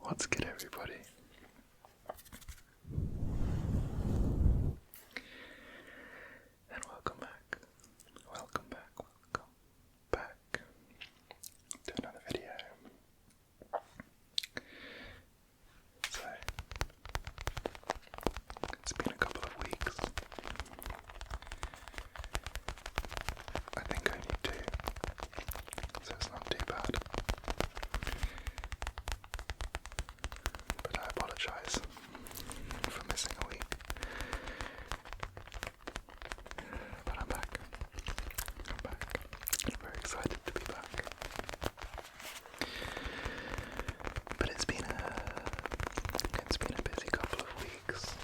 What's good, everybody? And welcome back to another video. So, it's been a couple of weeks. I think only 2, so it's not too bad. But I apologise for missing a week. But I'm back. I'm very excited to be back. But it's been a busy couple of weeks.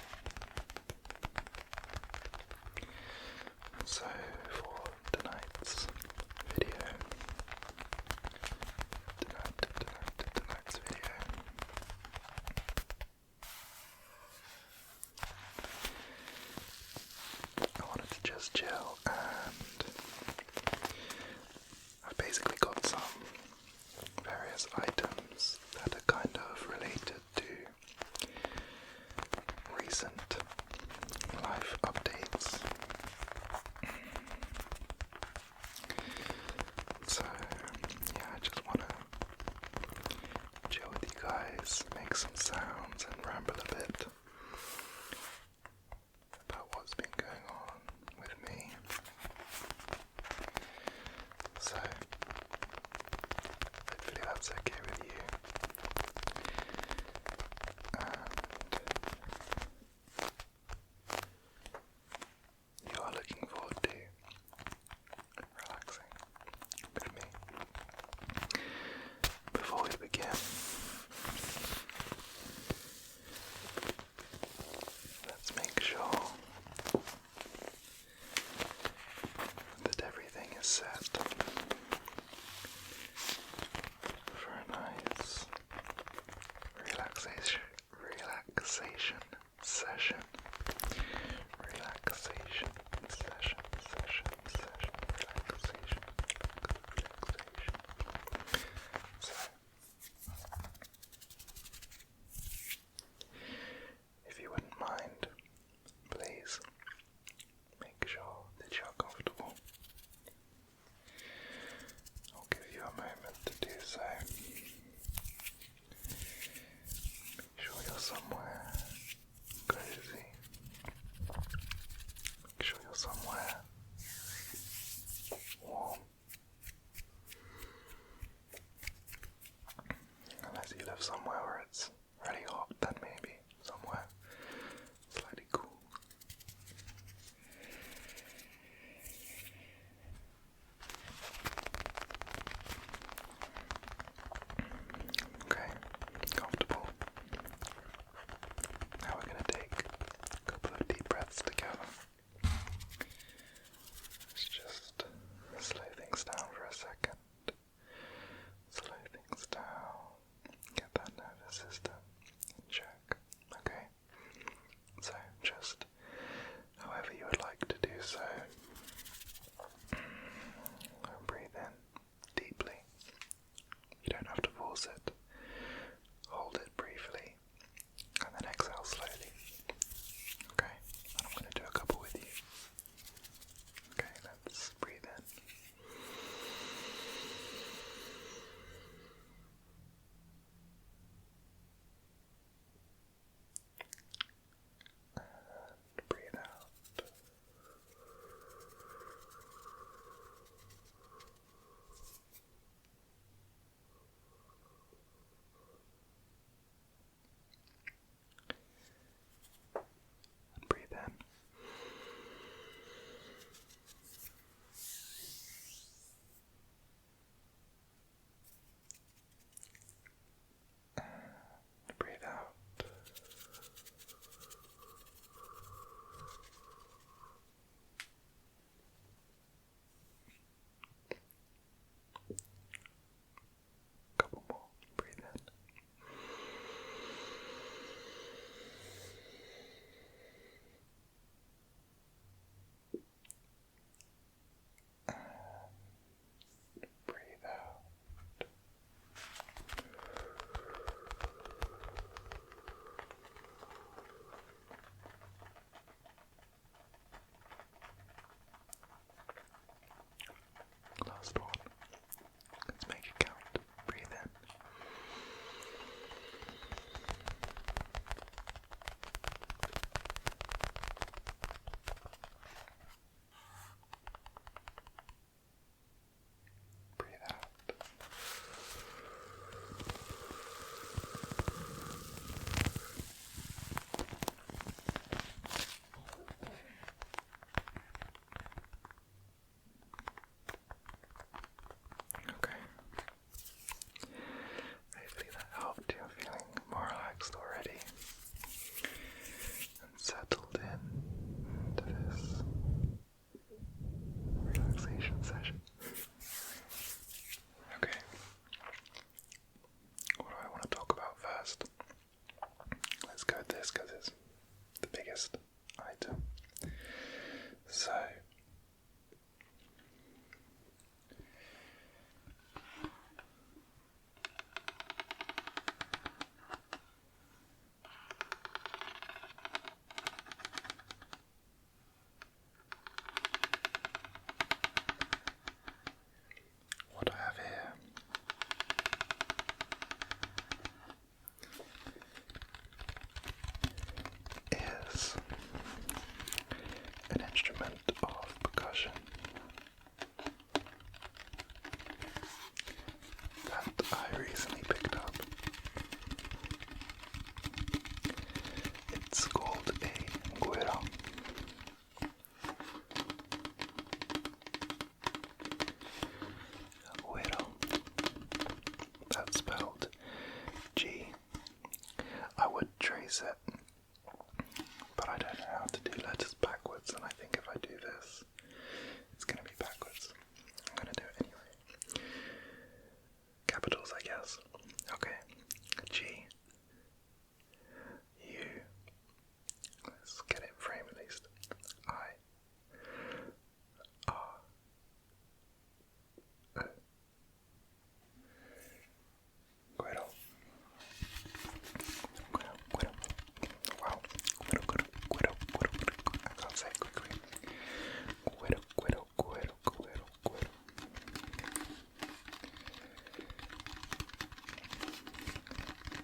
So for tonight's video, I wanted to just chill, and I've basically got some various items that are kind of related to recent life updates. So yeah, I just want to chill with you guys, make some sounds and ramble a bit about what's been going on with me. So hopefully that's okay with you. And you are looking forward to relaxing with me. Before we begin, let's make sure that everything is set for a nice relaxation session. So, if you wouldn't mind, please make sure that you're comfortable. I'll give you a moment to do so. Make sure you're somewhere cozy. Make sure you're somewhere warm. Unless you live somewhere where it's really hot, then maybe somewhere slightly cool. Okay, comfortable. Now we're going to take a couple of deep breaths together. Let's just slow things down for a second. Slow things down. Get that nervous system in check. just because it's the biggest item. So what I have here is an instrument of percussion that I recently picked up. It's called a guiro. Guiro. That's spelled G. I would trace it, but I don't know how to do letters backwards, and I think if I do this, it's going to be backwards. I'm going to do it anyway. Capitals, I guess. Okay. G. U. Let's get it in frame at least. I. R. O. Guido. Guido. Wow. Guido. I can't say it quickly. Guido.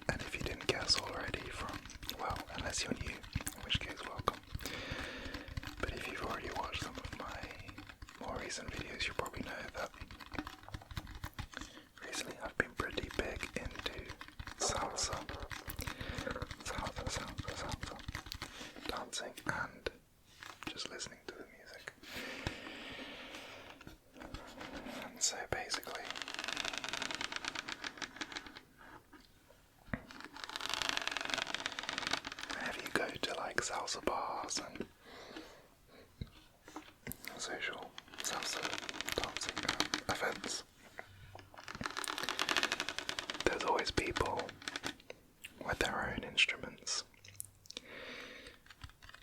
And if you didn't guess already from, well, unless you're new, in which case welcome. But if you've already watched some of my more recent videos, you probably know that recently I've been pretty big into salsa, dancing and just listening to the music. And so basically, whenever you go to like salsa bars and social salsa dancing events, there's always people with their own instruments,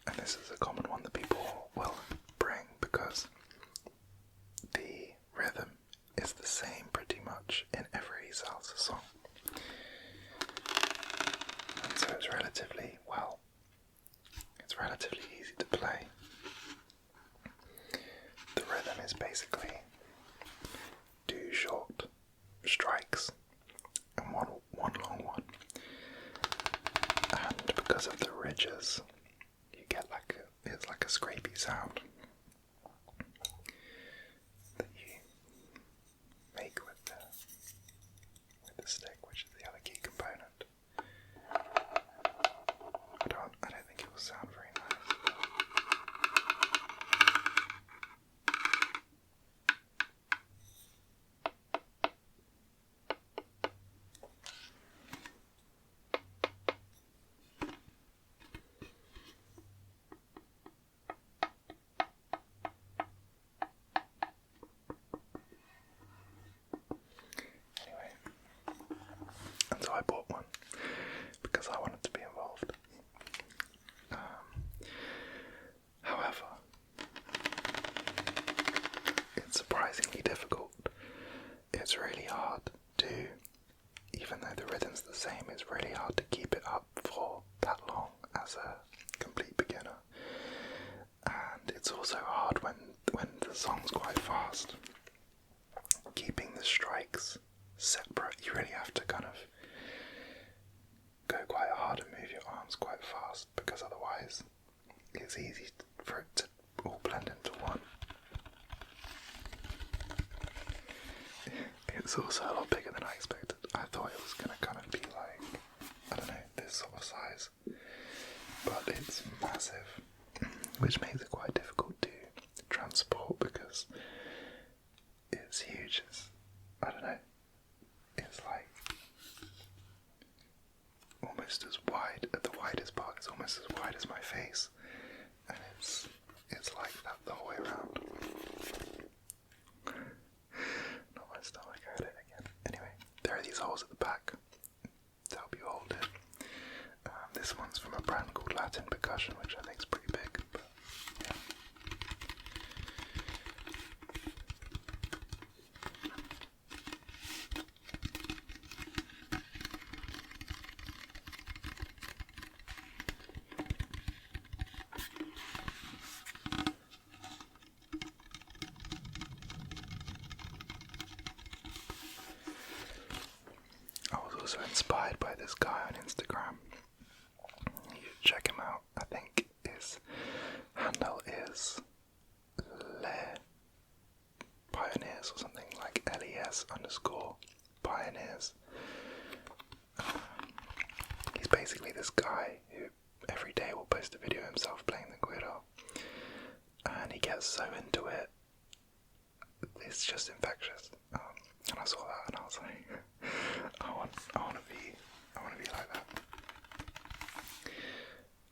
and this is a common one that people will bring because the rhythm is the same pretty much in every salsa song, and so it's relatively easy to play. The rhythm is basically 2 short strikes and one long one, and because of the ridges, you get it's like a scrapey sound that you make with the stick, which is the other key component. I don't think it will sound very nice. And so I bought one because I wanted to be involved. However, it's surprisingly difficult. It's really hard to, even though the rhythm's the same, it's really hard to keep it up for that long as a complete beginner. And it's also hard when the song's quite fast. Keeping the strikes separate, you really have to kind of go quite hard and move your arms quite fast, because otherwise it's easy for it to all blend into one. It's also a lot bigger than I expected. I thought it was going to kind of be like, I don't know, this sort of size, but it's massive, which makes it quite difficult to transport because it's huge. I don't know, it's like almost as wide, at the widest part is almost as wide as my face, and it's like that the whole way around. Not my stomach, I heard it again. Anyway, there are these holes at the back to help you hold it. This This one's from a brand called Latin Percussion, which I think is pretty big, but yeah. I was also inspired by this guy on Instagram. You should check him out. I think his handle is Les Pioneers or something, like LES_Pioneers. He's basically this guy who every day will post a video of himself playing the guitar, and he gets so into it, it's just infectious. And I saw that and I was like, I want to be like that.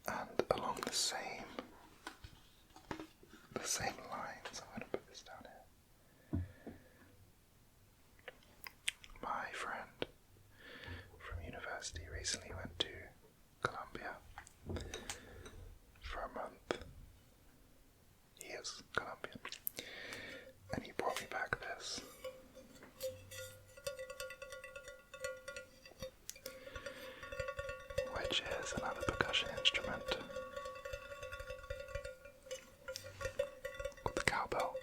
And along the same lines, I'm going to put this down here. My friend from university recently went to Colombia for a month. He is Colombian. And he brought me back this. Which is another percussion instrument called the cowbell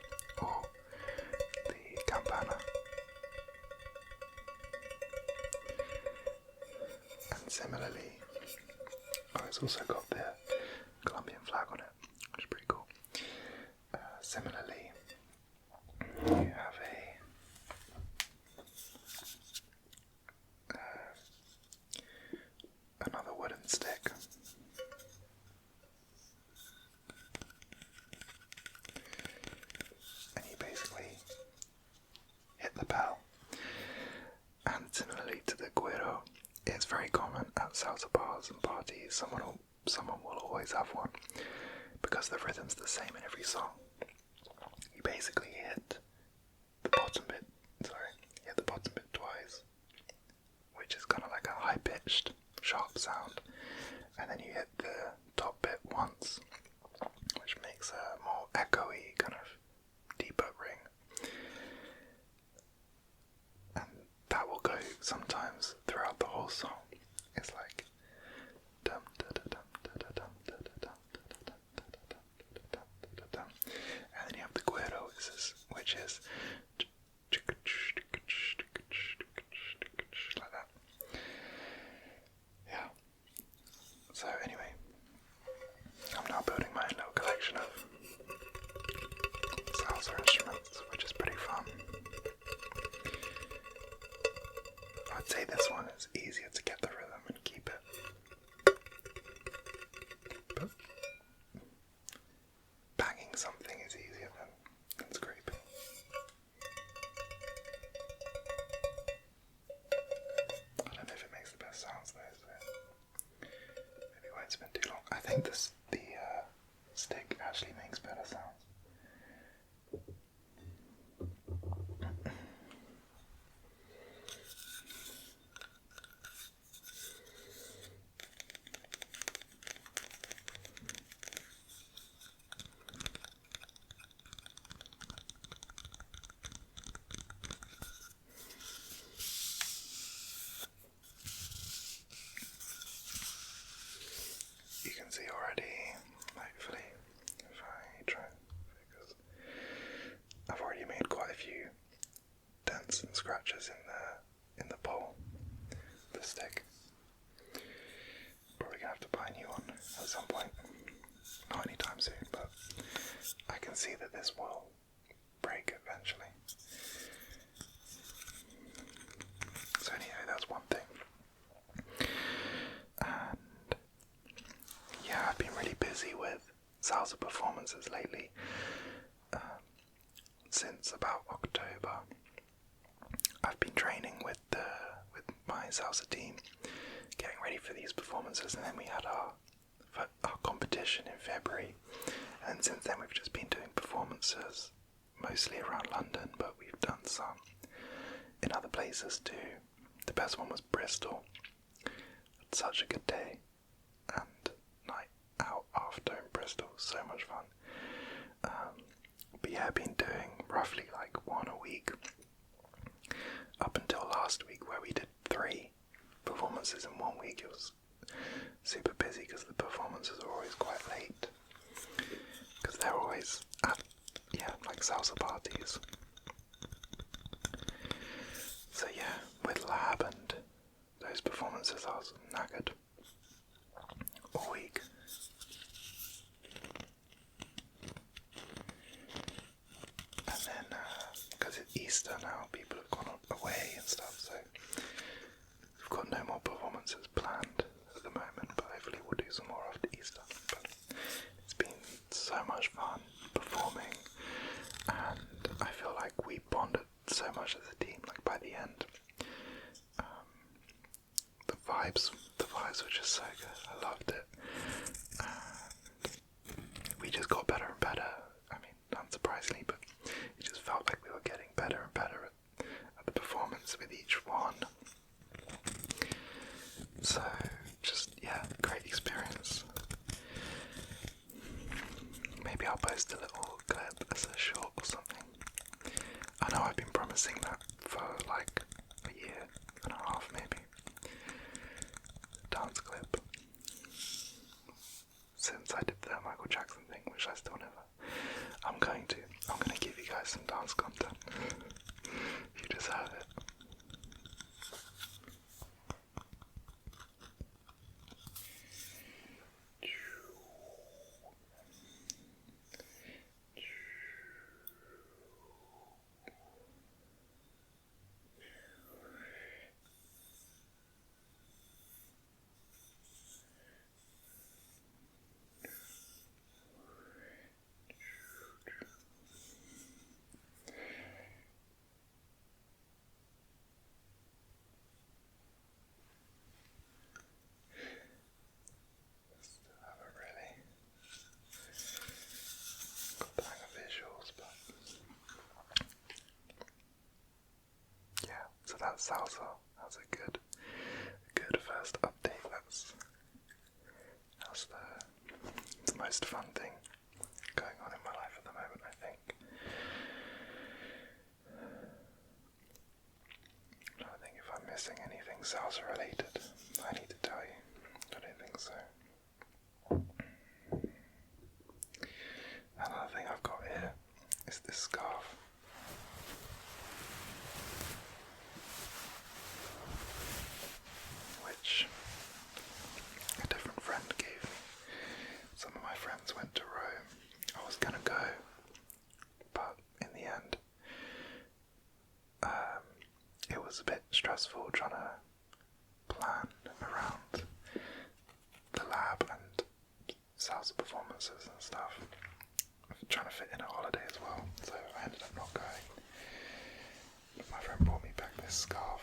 or the campana. And similarly, it's also got the Colombian flag on it, which is pretty cool. Similarly, you have another wooden stick. And you basically hit the bell. And similarly to the güiro, it's very common at salsa bars and parties. Someone will always have one because the rhythm's the same in every song. You basically hit the bottom bit twice, which is kind of like a high-pitched, sharp sound, and then you hit the top bit once, which makes a more echoey, kind of deeper ring. And that will go sometimes throughout the whole song. It's like dum da da dum da da dum da da dum da da dum da da dum da da dum da da dum. And then you have the güiro, which is like that. Yeah. So anyway, I'm now building my own little collection of salsa instruments, which is pretty fun. I'd say this one is easier to get the rhythm and keep it. But banging something is easier than scraping. I don't know if it makes the best sounds though, so maybe it won't spin too long. I think the stick actually makes better sounds. You can see already, hopefully, if I try and focus, I've already made quite a few dents and scratches in the bowl, the stick. Probably gonna have to buy a new one at some point, not anytime soon, but I can see that this will break eventually. So anyway, that's one thing. And yeah, I've been really busy with salsa performances lately. Since about October, I've been training with my salsa team, getting ready for these performances, and then we had our competition in February. And since then, we've just been doing performances mostly around London, but we've done some in other places too. The best one was Bristol. It's such a good day. after in Bristol. So much fun. But yeah, I've been doing roughly like one a week up until last week, where we did 3 performances in 1 week. It was super busy because the performances are always quite late, because they're always at, like salsa parties. So yeah, with lab and those performances, I was knackered all week. And then, because it's Easter now, people have gone away and stuff, so we've got no more performances planned at the moment, but hopefully we'll do some more after Easter. But it's been so much fun performing, and I feel like we bonded so much as a team. Like by the end, the vibes were just so good. I loved it. And we just got better and better. I mean, unsurprisingly, but it just felt like we were getting better and better at the performance with each one. So, just, great experience. Maybe I'll post a little clip as a short or something. I know I've been promising that for like a year and a half, maybe. Dance clip. Since I did the Michael Jackson thing, which I still never. I'm gonna give you guys some dance content. You deserve it. So that's Salsa. That's a good first update. That's the most fun thing going on in my life at the moment, I think. I don't think if I'm missing anything Salsa related, I need to tell you. I don't think so. Another thing I've got here is this scarf. Which a different friend gave me. Some of my friends went to Rome. I was gonna go, but in the end, it was a bit stressful trying to plan around the lab and salsa performances and stuff. Trying to fit in a holiday as well, so I ended up not going. But my friend brought me back this scarf.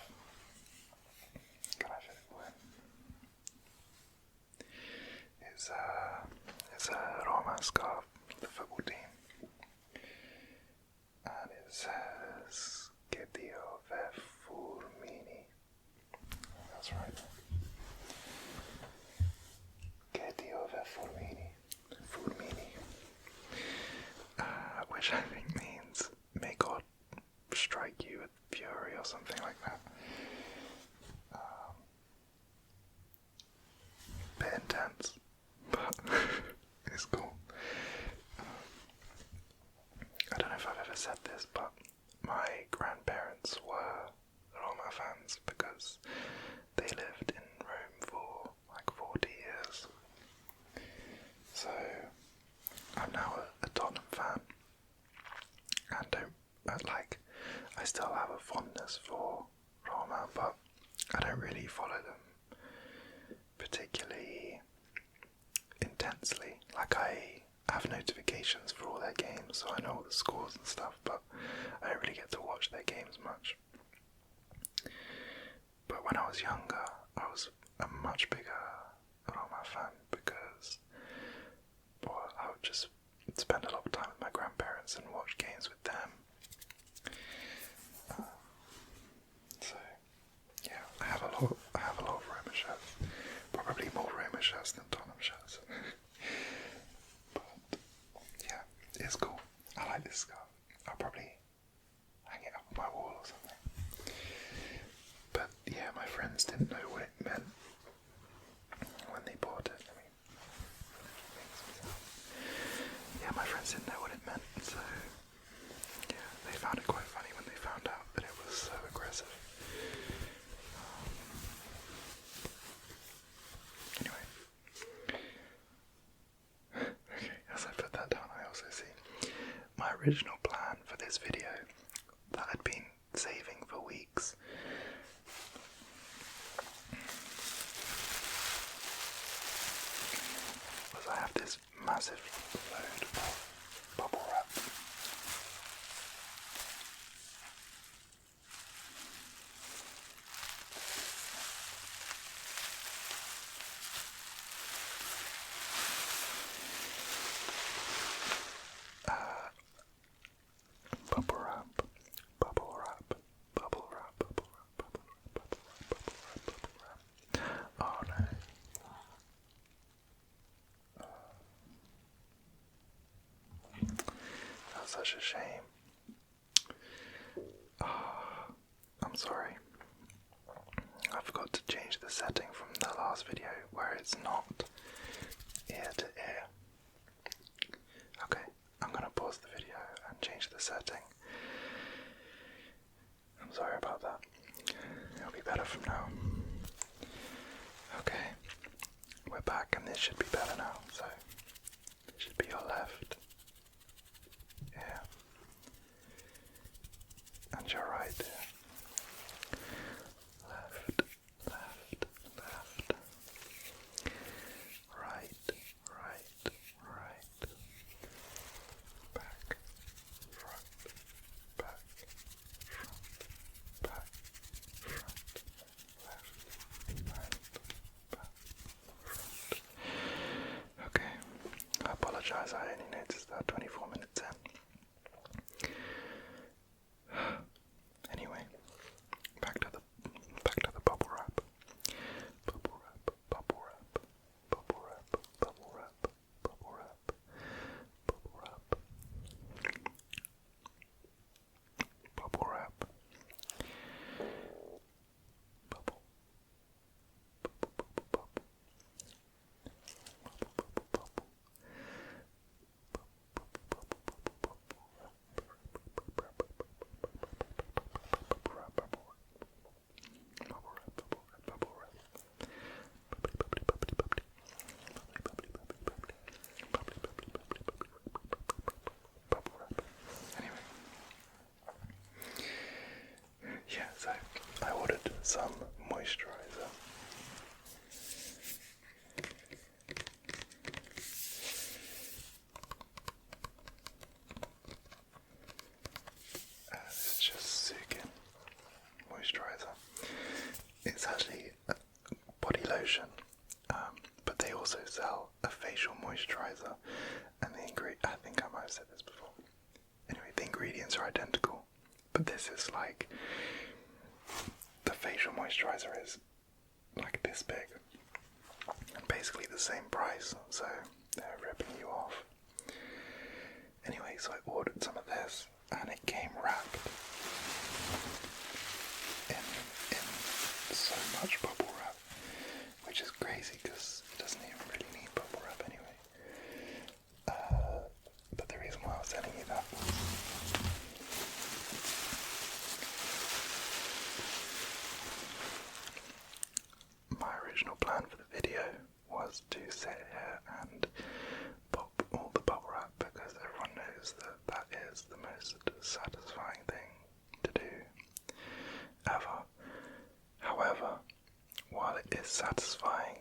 Can I fit it in? It's a Roma scarf, the football team, and it says "Che Dio ve fulmini." That's right. "Che Dio ve fulmini." Which I think means "May God strike you with fury" or something like that. Bit intense, but it's cool. I don't know if I've ever said this, but my grandparents were Roma fans because they lived in Rome for like 40 years. So I'm now a Tottenham fan, and I still have a fondness for Roma, but I don't really follow them particularly intensely. Like, I have notifications for all their games, so I know all the scores and stuff, but I don't really get to watch their games much. But when I was younger, I was a much bigger Roma fan because I would just spend a lot of time with my grandparents and watch games with them. So yeah, I have a lot of Roma shirts. Probably more Roma shirts than Tottenham shirts. original plan for this video that I'd been saving for weeks was I have this massive load of bubble wrap. Oh no. That's such a shame. I'm sorry. I forgot to change the setting from the last video where it's not ear to ear. Okay, I'm gonna pause the video and change the setting. I'm sorry about that. It'll be better from now. Okay, we're back and this should be better now, so it should be your left ear and your right ear. Left, left, left. Right, right, right. Back, front, back, front, back, front, left, and back, front. Okay, I apologise, I only noticed that 24 minutes in. Anyway, back to the bubble wrap. Bubble wrap, bubble wrap, bubble wrap, bubble wrap, bubble wrap, bubble wrap. Bubble wrap. Bubble. Yeah, so I ordered some moisturizer. This is just Sunscreen moisturizer. It's actually a body lotion, but they also sell a facial moisturizer, and I think I might have said this before. Anyway, the ingredients are identical, but this is like, the facial moisturizer is like this big, and basically the same price, so they're ripping you off. Anyway, so I ordered some of this, and it came wrapped in so much bubble wrap, which is crazy because it doesn't even really need bubble wrap anyway. But the reason why I was telling you that was my original plan for the video was to sit here and pop all the bubble wrap because everyone knows that that is the most satisfying thing to do ever. However, while it is satisfying,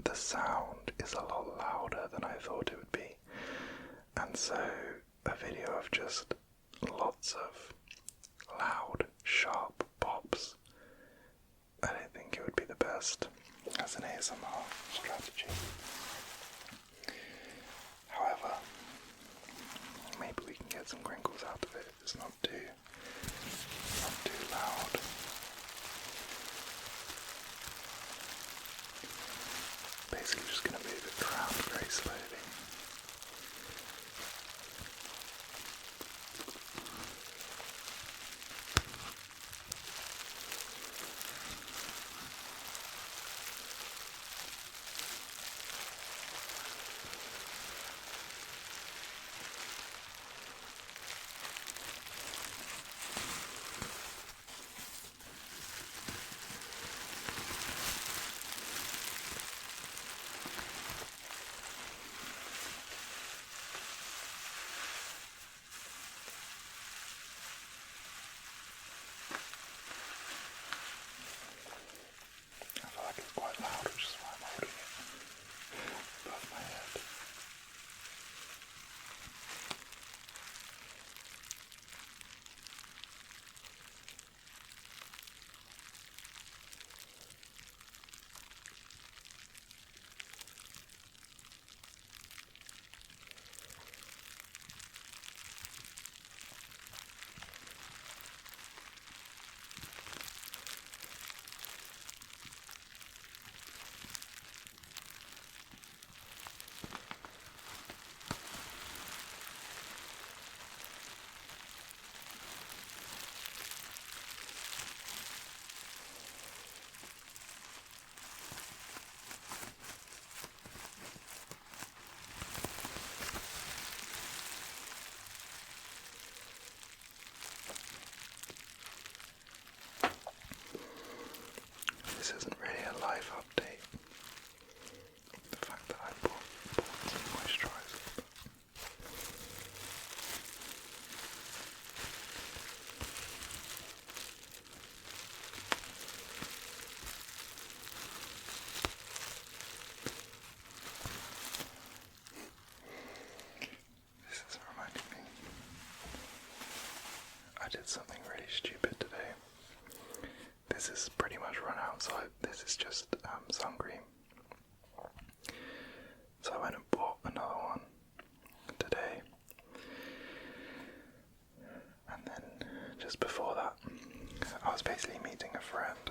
the sound is a lot louder than I thought it would be, and so a video of just lots of loud, sharp pops, I don't think it would be the best as an ASMR strategy. However, maybe we can get some crinkles out of it if it's not too loud. Basically just going to move it around very slowly. this isn't really a life update. The fact that I bought some moisturiser. This is reminding me. I did something really stupid today. This is pretty much run out, so this is just sun cream. So I went and bought another one today. And then just before that, I was basically meeting a friend.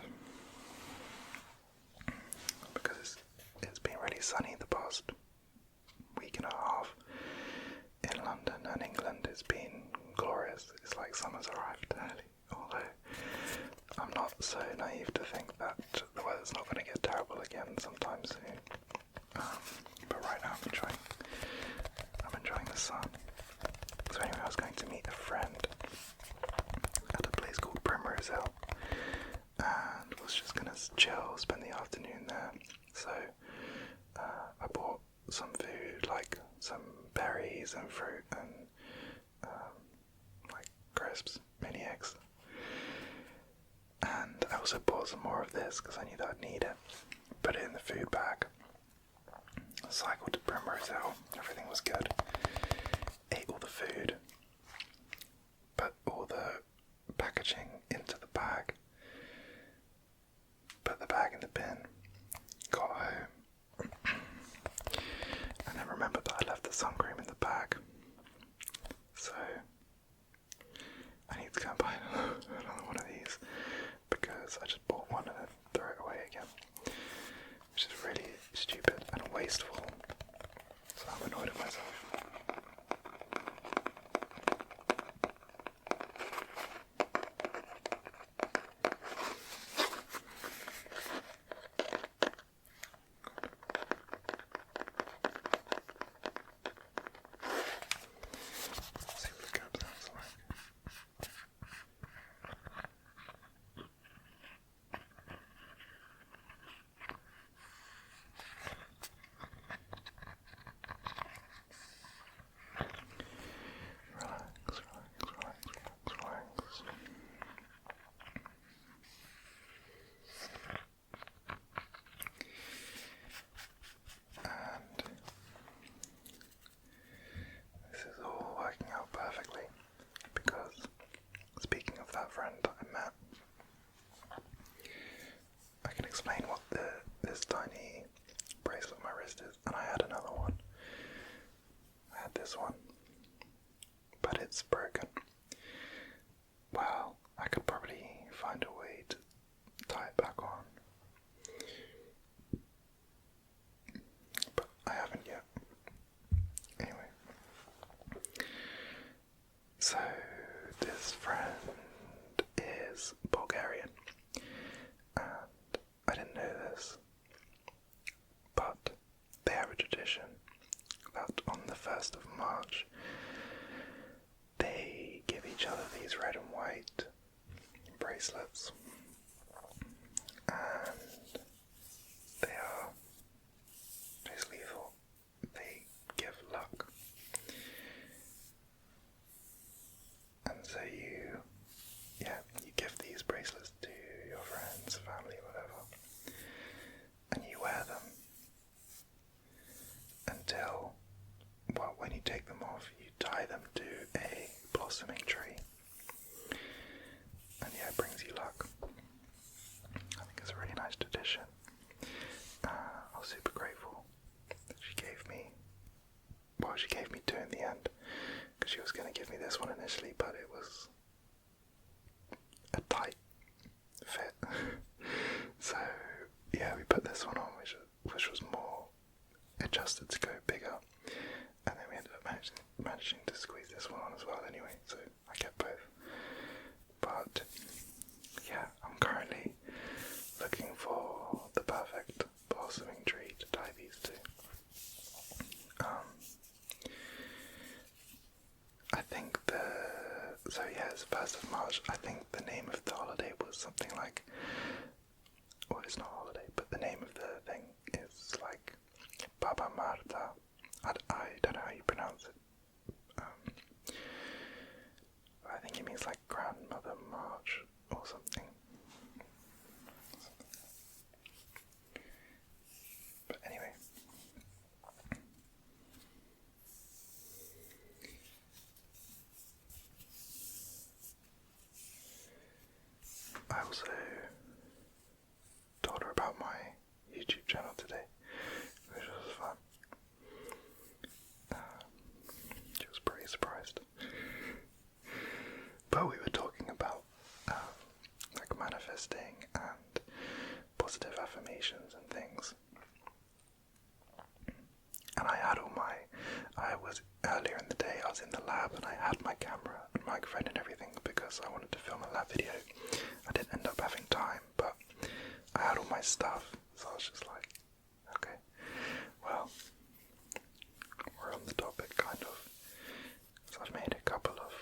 Because it's been really sunny the past week and a half in London, and England has been glorious. It's like summer's arrived early, although I'm not so naive to think that the weather's not going to get terrible again sometime soon. But right now I'm enjoying the sun. So anyway, I was going to meet a friend at a place called Primrose Hill, and was just going to chill, spend the afternoon there. So I bought some food, like some berries and fruit and like crisps, mini eggs. And I also bought some more of this because I knew that I'd need it. Put it in the food bag. Cycled to Primrose Hill. Everything was good. Ate all the food. Put all the packaging into the bag. Put the bag in the bin. Got home. And then remembered that I left the sun cream in the bag. So I need to go and buy another one of these. Because I just bought one and then threw it away again, which is really stupid and wasteful, so I'm annoyed at myself. Let's see what the cup sounds like. Perfectly, because speaking of that friend that I met, I can explain what this tiny bracelet on my wrist is, and I had another one. I had this one, but it's broken. Well, I could probably find a way to tie it back on, but I haven't yet. Anyway. So, this friend is Bulgarian, and I didn't know this, but they have a tradition that on the 1st of March, they give each other these red and white bracelets, and they are basically thought they give luck. And so you give these bracelets to your friends, family, whatever, and you wear them until, well, when you take them off, you tie them to a blossoming tree, and yeah, it brings you luck. I think it's a really nice tradition. I was super grateful that she gave me two in the end, because she was going to give me this one initially, but it was a tight fit. So yeah, we put this one on, which was more adjusted to go bigger, and then we ended up managing to squeeze this one on as well anyway, so I kept both. But yeah, I'm currently looking for the perfect blossoming tree to tie these to. I think it's the 1st of March. I think the name of the holiday was something like, well, it's not a pronounce it. I think it means like Grandmother March or something. But anyway. I also told her about my YouTube channel today, which was fun. She was pretty surprised. But we were talking about like manifesting and positive affirmations and things. And earlier in the day I was in the lab and I had my camera and microphone and everything because I wanted to film a lab video. I didn't end up having time, but I had all my stuff, so I was just like, okay, well, we're on the topic kind of. So I've made a couple of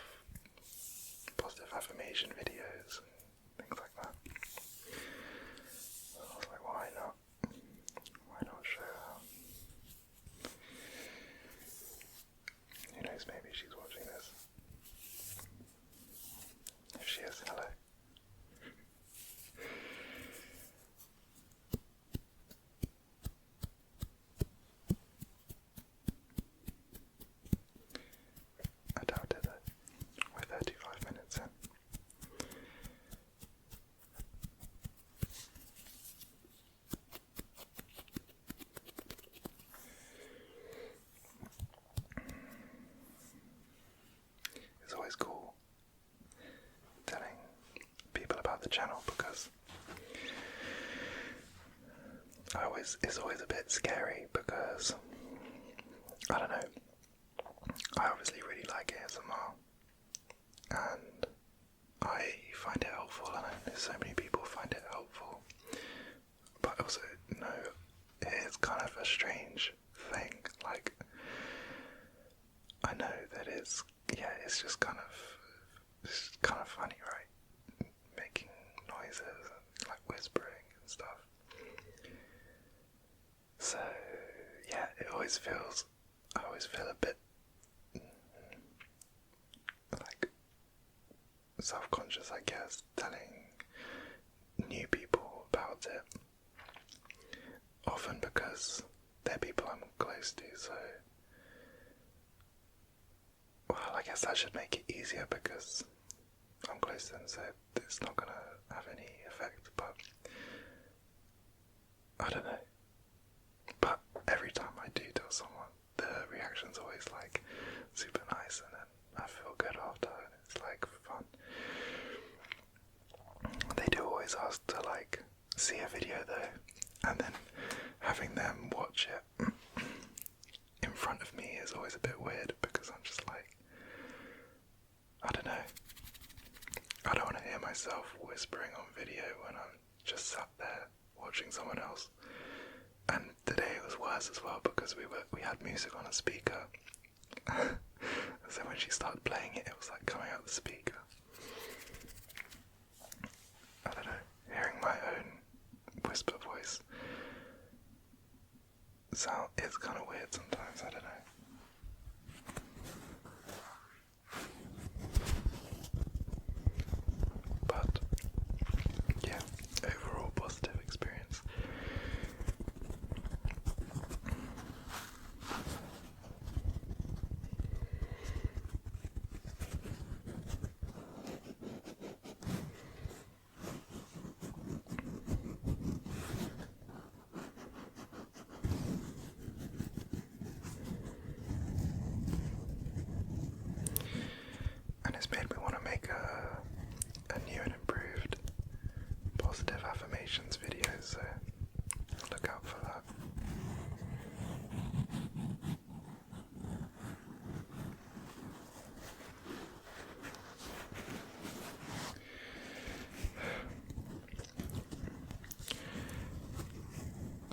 positive affirmation videos and things like that. So I was like, why not? Why not show her? Who knows, maybe she's watching this. If she is, hello. I doubt it though. We're 35 minutes in. It's always cool telling people about the channel because it's always a bit scary because, I don't know, I obviously really like ASMR and I find it helpful, and I know so many people find it helpful, but also no, it is kind of a strange thing. Like, I know that it's just kind of funny, right? Making noises and like whispering and stuff. So yeah, I always feel a bit like self-conscious, I guess, telling new people about it. Often because they're people I'm close to, so well, I guess that should make it easier because I'm close to them, so it's not gonna have any effect, but I don't know. But every time I do tell someone, the reaction's always like super nice, and then I feel good after, and it's like fun. They do always ask to like see a video though, and then having them watch it in front of me is always a bit weird because I'm just like, I don't know. I don't want to hear myself whispering on video when I'm just sat there watching someone else. And today it was worse as well because we had music on a speaker. So when she started playing it, it was like coming out the speaker. I don't know, hearing my own whisper voice it's kind of weird sometimes, I don't know. But yeah, overall positive experience. And it's made me want to make a new and improved positive affirmations video, so look out for that.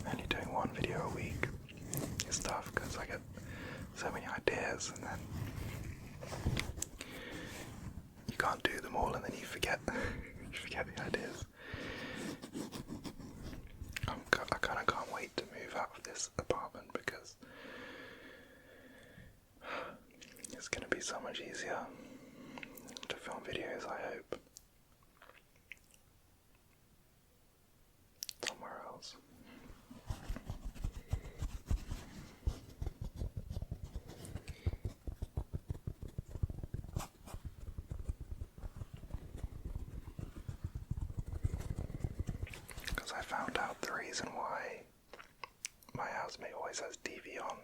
Only doing one video a week is tough because I get so many ideas and then you can't do them all and then you forget the ideas. I kind of can't wait to move out of this apartment because It's going to be so much easier to film videos, I hope. Somewhere else. Because I found out the reason why my housemate always has TV on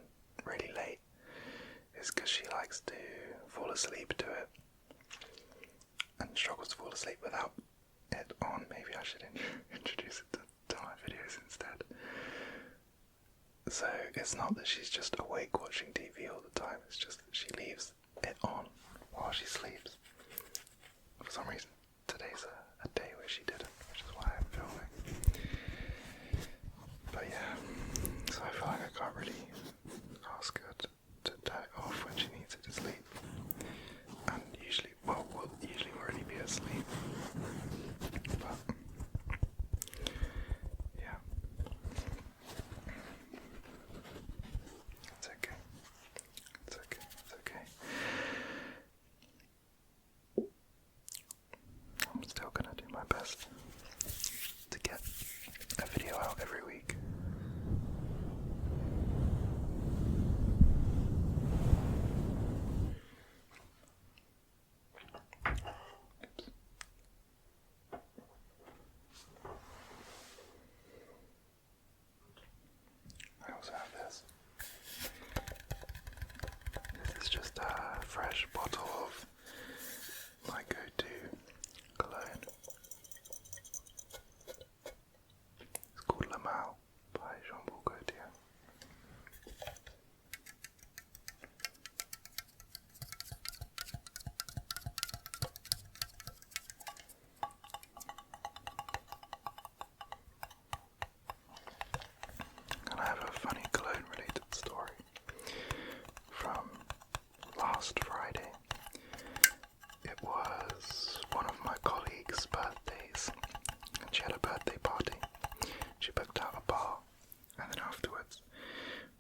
really late is because she likes to fall asleep to it and struggles to fall asleep without it on. Maybe I should introduce it to my videos instead. So it's not that she's just awake watching TV all the time, it's just that she leaves it on while she sleeps. For some reason today's a day where she didn't, which is why I'm filming. But yeah, so I feel like I can't really ask her to turn it off when she needs it to sleep. And usually, well, we'll usually already be asleep. But yeah, it's okay. It's okay. It's okay. I'm still gonna do my best to get a video out every week. Oops. I also have this. This is just a fresh bottle of my go-to cologne. It's called Le Mal by Bulgarian. And I have a funny cologne related story from last Friday. It was one of my colleagues' birthdays, and she had a birthday party. She booked out a bar, and then afterwards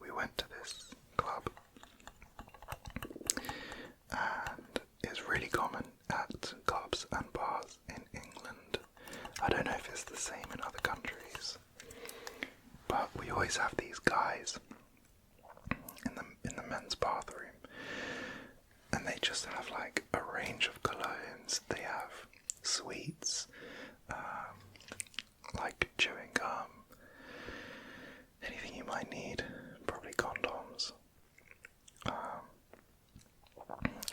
we went to this club, and it's really common at clubs and bars in England. I don't know if it's the same in other countries, but we always have these guys in the men's bathroom, and they just have like a range of colognes. They have sweets, like chewing gum, anything you might need, probably condoms,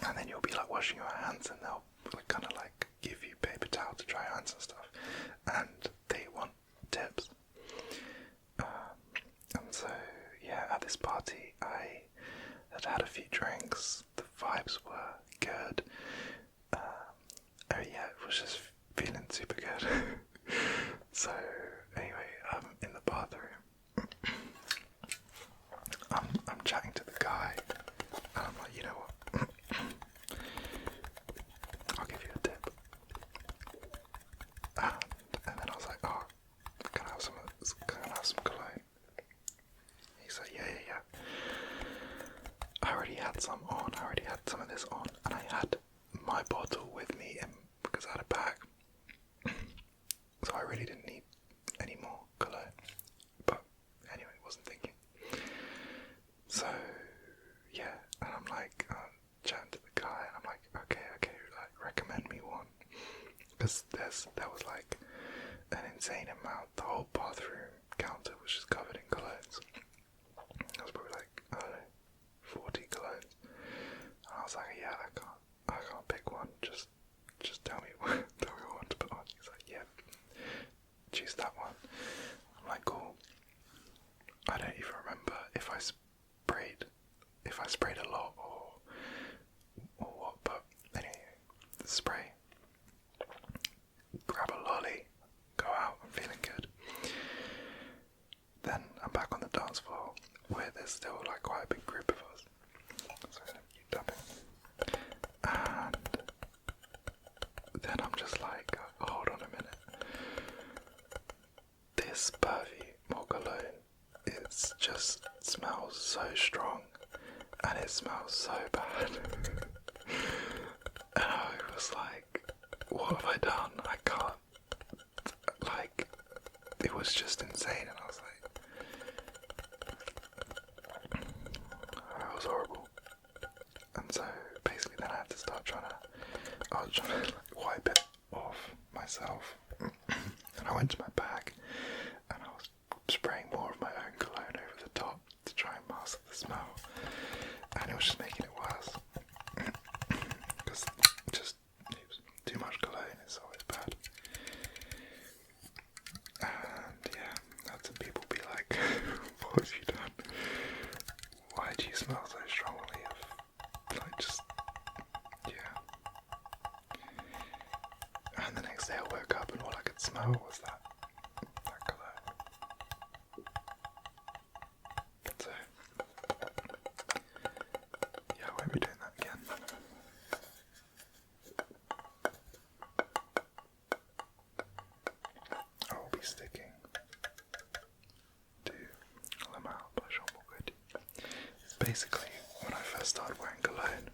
and then you'll be like washing your hands, and they'll kind of like give you paper towel to dry your hands and stuff, and they want tips. And so yeah, at this party I had a few drinks, the vibes were good, oh yeah, it was just feeling super good. So anyway, I'm in the bathroom, I'm chatting to the guy, and I'm like, you know what, I'll give you a tip. And then I was like, oh, can I have some cologne? He's like, yeah. I already had some of this on, and I had my bottle with me because I had a bag. So I really didn't need any more cologne. But anyway, wasn't thinking. So yeah, and I'm like chatting to the guy, and I'm like, okay, like recommend me one, because there was like an insane amount. The whole bathroom counter was just covered in colognes. I was probably like, I don't know, 40 colognes. And I was like, yeah, I can't pick one. Just tell me what to put on. He's like, yeah, choose that one. I'm like, cool. I don't even remember if I sprayed a lot or what, but anyway, the spray. Grab a lolly, go out, I'm feeling good. Then I'm back on the dance floor where there's still like quite a big group of us. So I'm gonna keep tapping. And then I'm just like, hold on a minute. This perfume or cologne, it just smells so strong, and and it smells so bad. And I was like, what have I done? I can't, like, it was just insane, and I was like, it was horrible. And so basically then I had to start I was trying to like, wipe it off myself. And I went to my bag and I was spraying more of my own cologne over the top to try and mask the smell. And it was just making it worse. Because just too much cologne is always bad. And yeah, had some people be like, what have you done? Why do you smell so strongly of, like, just, yeah. And the next day I woke up and all I could smell was that cologne. So, yeah, I won't be doing that again. I will be sticking to Le Mal by Jean Paul. It's basically, when I first started wearing cologne,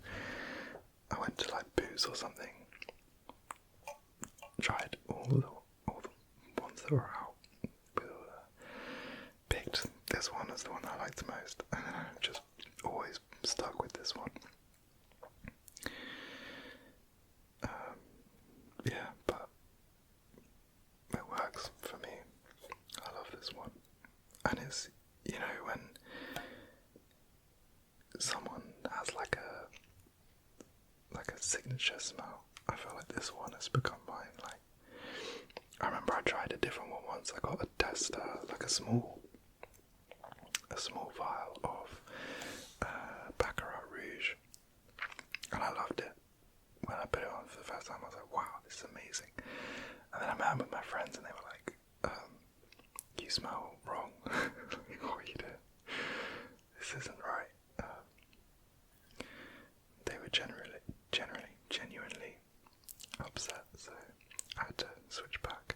I went to like Boots or something, tried all the ones that were out, picked this one as the one I liked the most, and then I just always stuck with this one. Yeah, but it works for me. I love this one. And it's, you know, when someone has like a signature smell, I feel like this one has become mine. Like, I remember I tried a different one once. I got a tester, like a small vial of Baccarat Rouge, and I loved it. When I put it on for the first time, I was like, wow, this is amazing. And then I met with my friends and they were like, you smell wrong. What are you doing? This isn't right. They were genuinely upset, so I had to switch back.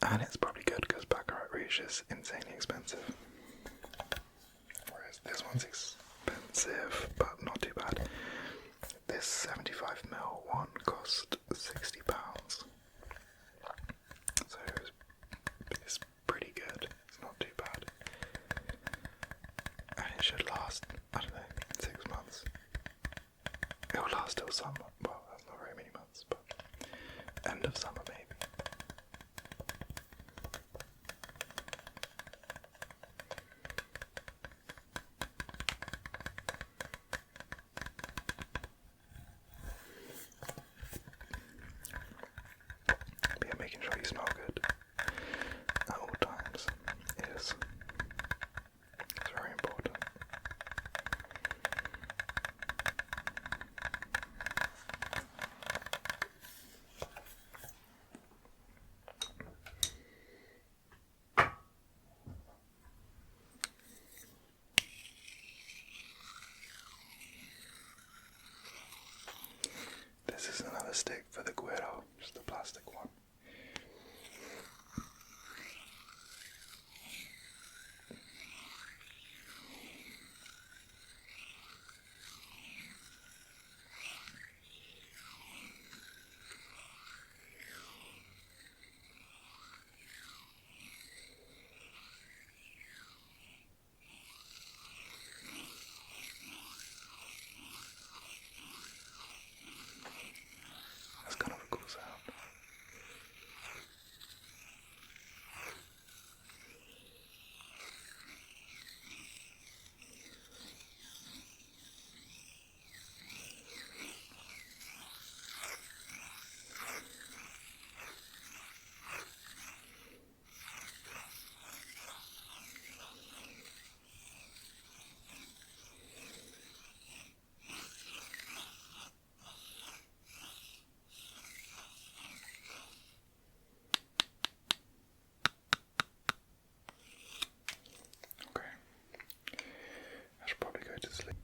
And it's probably good because Baccarat Rouge is insanely expensive. Whereas this one's expensive, but not too bad. This 75ml one cost £60. So it's pretty good. It's not too bad. And it should last, I don't know, 6 months. It will last till summer. Well, that's not very many months, but end of summer maybe. But yeah, making sure you smell good at all times is very important. This is another stick for the Guido, just a plastic one. That's kind of a cool sound. Okay. I should probably go to sleep.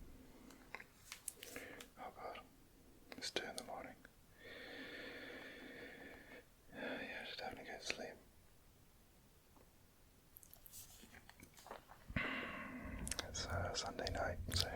Oh god. It's 2 in the morning. Yeah, I should definitely go to sleep. It's Sunday night, so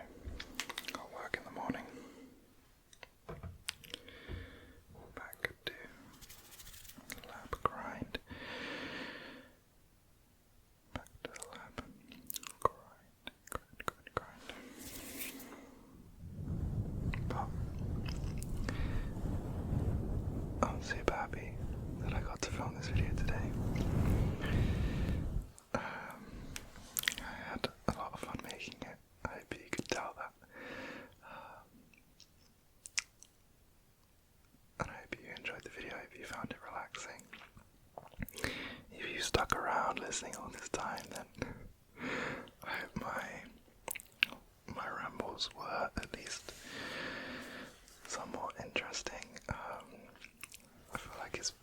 time, then I hope my rambles were at least somewhat interesting. I feel like it's...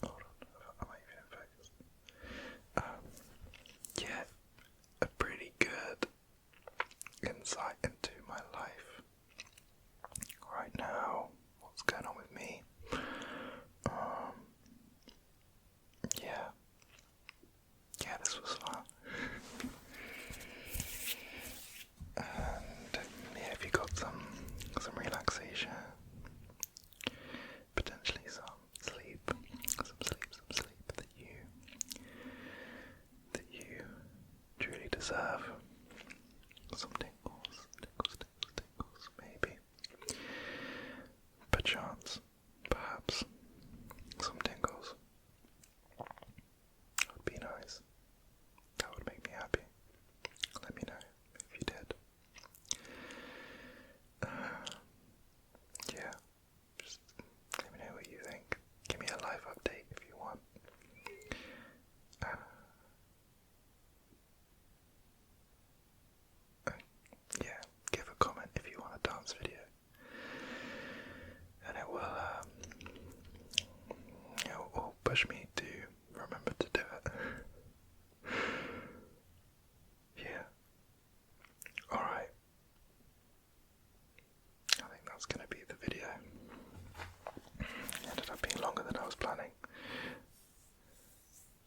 Hold on, am I even in focus? Yeah, a pretty good insight into my life right now, what's going on with me. Yeah, this was fun. And yeah, if you got some relaxation, potentially some sleep that you truly deserve. Some tingles, maybe. Perchance, perhaps, some tingles would be nice. That would make me happy. Let me know if you did. Yeah, just let me know what you think. Give me a live update if you want. Yeah, give a comment if you want a dance video. And it will push me to remember to do it. Yeah. Alright. I think that's going to be the video. It ended up being longer than I was planning.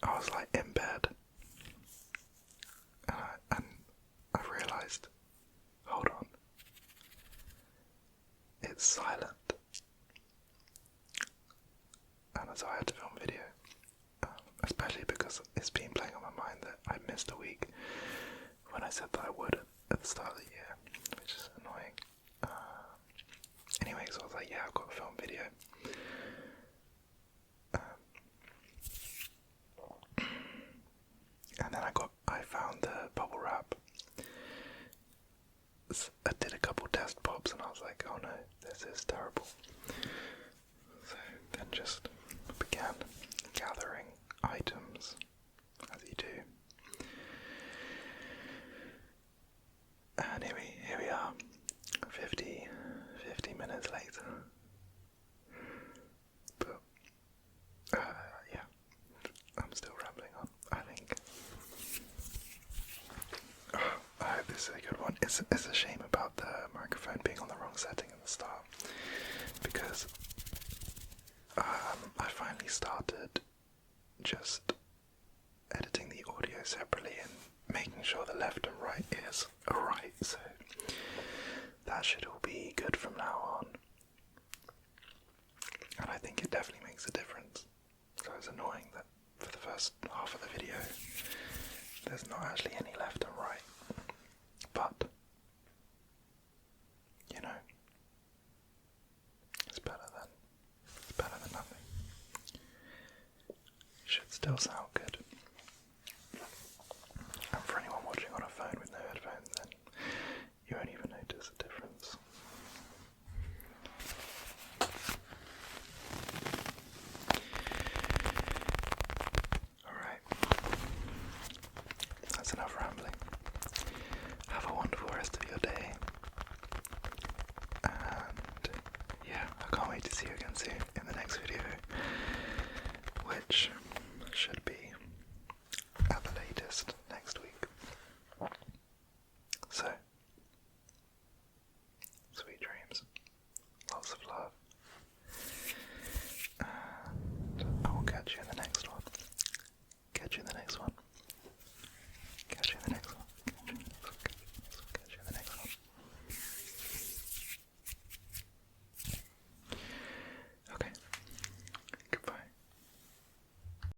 I was like in bed. And I realised, hold on. It's silent. And so I had to film video. Especially because it's been playing on my mind that I missed a week when I said that I would at the start of the year, which is annoying. Anyway, so I was like, yeah, I've got to film video. And then I found the bubble wrap. I did a couple test pops and I was like, oh no, this is terrible. So then just began gathering items, as you do. And here we are, 50 minutes later. But, yeah, I'm still rambling on, I think. I hope this is a good one. It's a shame about the microphone being on the wrong setting at the start, because I finally started just editing the audio separately and making sure the left and right ears are right, so that should all be good from now on. And I think it definitely makes a difference. So it's annoying that for the first half of the video there's not actually any left and right. But, you know, it's better than nothing. Should still sound